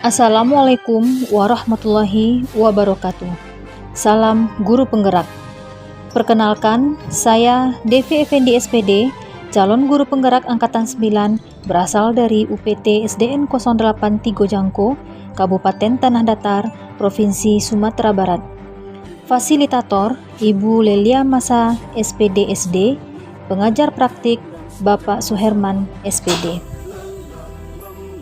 Assalamualaikum warahmatullahi wabarakatuh. Salam Guru Penggerak. Perkenalkan, saya Devi Effendi SPD, calon Guru Penggerak Angkatan 9, berasal dari UPT SDN 08 Tigojangko, Kabupaten Tanah Datar, Provinsi Sumatera Barat. Fasilitator Ibu Lelia Masa SPD SD, pengajar praktik Bapak Suherman SPD.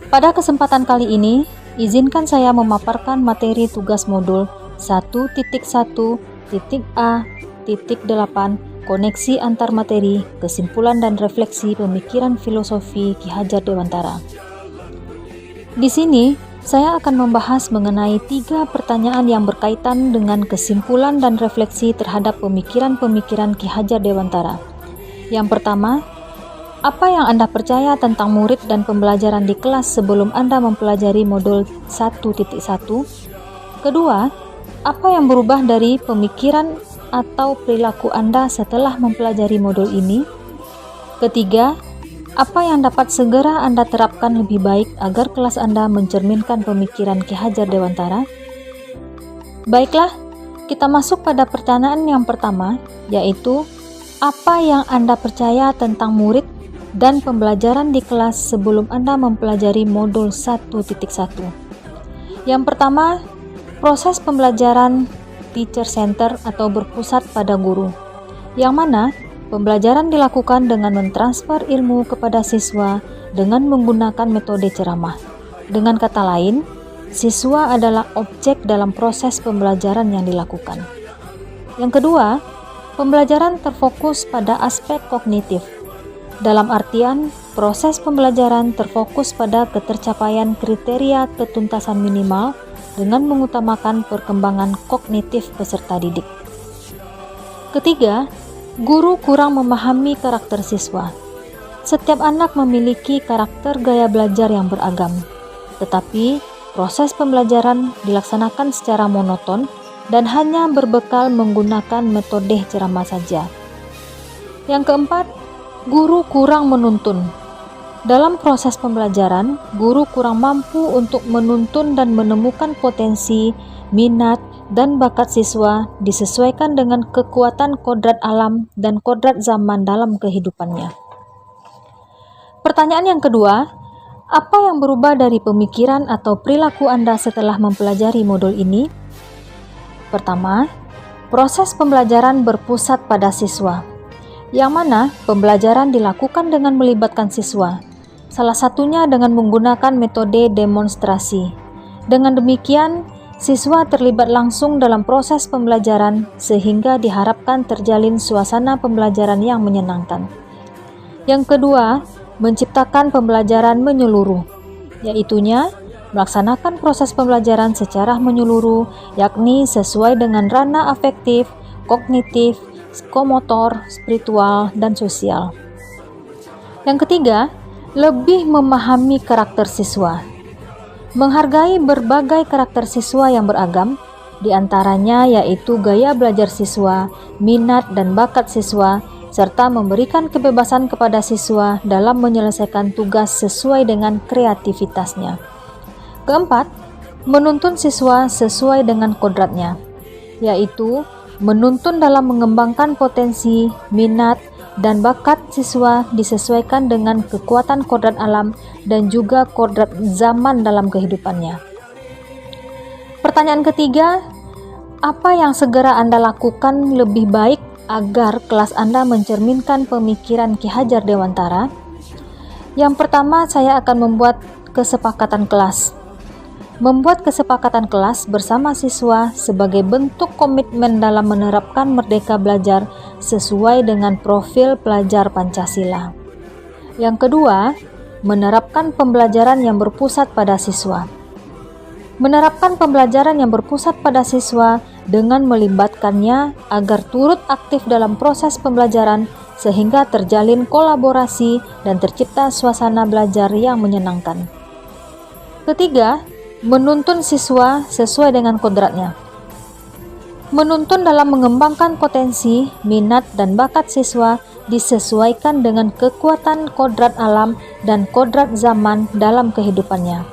Pada kesempatan kali ini, izinkan saya memaparkan materi tugas modul 1.1.A.8 koneksi antar materi, kesimpulan dan refleksi pemikiran filosofi Ki Hajar Dewantara. Di sini, saya akan membahas mengenai 3 pertanyaan yang berkaitan dengan kesimpulan dan refleksi terhadap pemikiran-pemikiran Ki Hajar Dewantara. Yang pertama, apa yang Anda percaya tentang murid dan pembelajaran di kelas sebelum Anda mempelajari modul 1.1? Kedua, apa yang berubah dari pemikiran atau perilaku Anda setelah mempelajari modul ini? Ketiga, apa yang dapat segera Anda terapkan lebih baik agar kelas Anda mencerminkan pemikiran Ki Hajar Dewantara? Baiklah, kita masuk pada pertanyaan yang pertama, yaitu apa yang Anda percaya tentang murid dan pembelajaran di kelas sebelum Anda mempelajari modul 1.1. Yang pertama, proses pembelajaran teacher center atau berpusat pada guru, yang mana pembelajaran dilakukan dengan mentransfer ilmu kepada siswa dengan menggunakan metode ceramah. Dengan kata lain, siswa adalah objek dalam proses pembelajaran yang dilakukan. Yang kedua, pembelajaran terfokus pada aspek kognitif. Dalam artian, proses pembelajaran terfokus pada ketercapaian kriteria ketuntasan minimal dengan mengutamakan perkembangan kognitif peserta didik. Ketiga, guru kurang memahami karakter siswa. Setiap anak memiliki karakter gaya belajar yang beragam, tetapi proses pembelajaran dilaksanakan secara monoton dan hanya berbekal menggunakan metode ceramah saja. Yang keempat, guru kurang menuntun. Dalam proses pembelajaran, guru kurang mampu untuk menuntun dan menemukan potensi, minat, dan bakat siswa disesuaikan dengan kekuatan kodrat alam dan kodrat zaman dalam kehidupannya. Pertanyaan yang kedua, apa yang berubah dari pemikiran atau perilaku Anda setelah mempelajari modul ini? Pertama, proses pembelajaran berpusat pada siswa, yang mana pembelajaran dilakukan dengan melibatkan siswa, salah satunya dengan menggunakan metode demonstrasi. Dengan demikian, siswa terlibat langsung dalam proses pembelajaran sehingga diharapkan terjalin suasana pembelajaran yang menyenangkan. Yang kedua, menciptakan pembelajaran menyeluruh, yaitunya melaksanakan proses pembelajaran secara menyeluruh, yakni sesuai dengan ranah afektif, kognitif, psikomotor, spiritual, dan sosial. Yang ketiga, lebih memahami karakter siswa. Menghargai berbagai karakter siswa yang beragam, diantaranya yaitu gaya belajar siswa, minat dan bakat siswa, serta memberikan kebebasan kepada siswa dalam menyelesaikan tugas sesuai dengan kreativitasnya. Keempat, menuntun siswa sesuai dengan kodratnya, yaitu menuntun dalam mengembangkan potensi, minat, dan bakat siswa disesuaikan dengan kekuatan kodrat alam dan juga kodrat zaman dalam kehidupannya. Pertanyaan ketiga, apa yang segera Anda lakukan lebih baik agar kelas Anda mencerminkan pemikiran Ki Hajar Dewantara? Yang pertama, saya akan membuat kesepakatan kelas. Membuat kesepakatan kelas bersama siswa sebagai bentuk komitmen dalam menerapkan merdeka belajar sesuai dengan profil pelajar Pancasila. Yang kedua, menerapkan pembelajaran yang berpusat pada siswa. Menerapkan pembelajaran yang berpusat pada siswa dengan melibatkannya agar turut aktif dalam proses pembelajaran sehingga terjalin kolaborasi dan tercipta suasana belajar yang menyenangkan. Ketiga, menuntun siswa sesuai dengan kodratnya. Menuntun dalam mengembangkan potensi, minat, dan bakat siswa disesuaikan dengan kekuatan kodrat alam dan kodrat zaman dalam kehidupannya.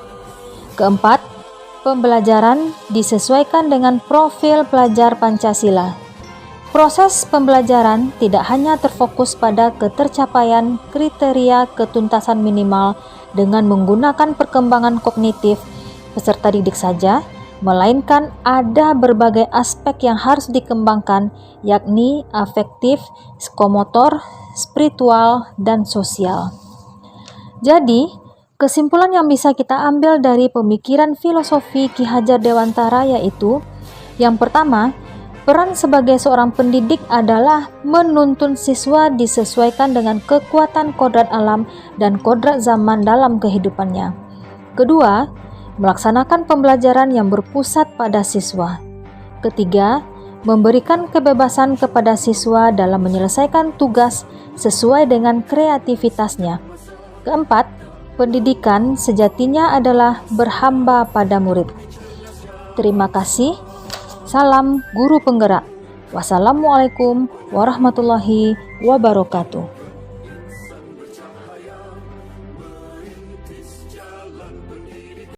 Keempat, Pembelajaran disesuaikan dengan profil pelajar Pancasila. Proses pembelajaran tidak hanya terfokus pada ketercapaian kriteria ketuntasan minimal dengan menggunakan perkembangan kognitif peserta didik saja, melainkan ada berbagai aspek yang harus dikembangkan, yakni afektif, psikomotor, spiritual, dan sosial. Jadi, kesimpulan yang bisa kita ambil dari pemikiran filosofi Ki Hajar Dewantara yaitu, yang pertama, peran sebagai seorang pendidik adalah menuntun siswa disesuaikan dengan kekuatan kodrat alam dan kodrat zaman dalam kehidupannya. Kedua, melaksanakan pembelajaran yang berpusat pada siswa. Ketiga, memberikan kebebasan kepada siswa dalam menyelesaikan tugas sesuai dengan kreativitasnya. Keempat, pendidikan sejatinya adalah berhamba pada murid. Terima kasih. Salam guru penggerak. Wassalamualaikum warahmatullahi wabarakatuh.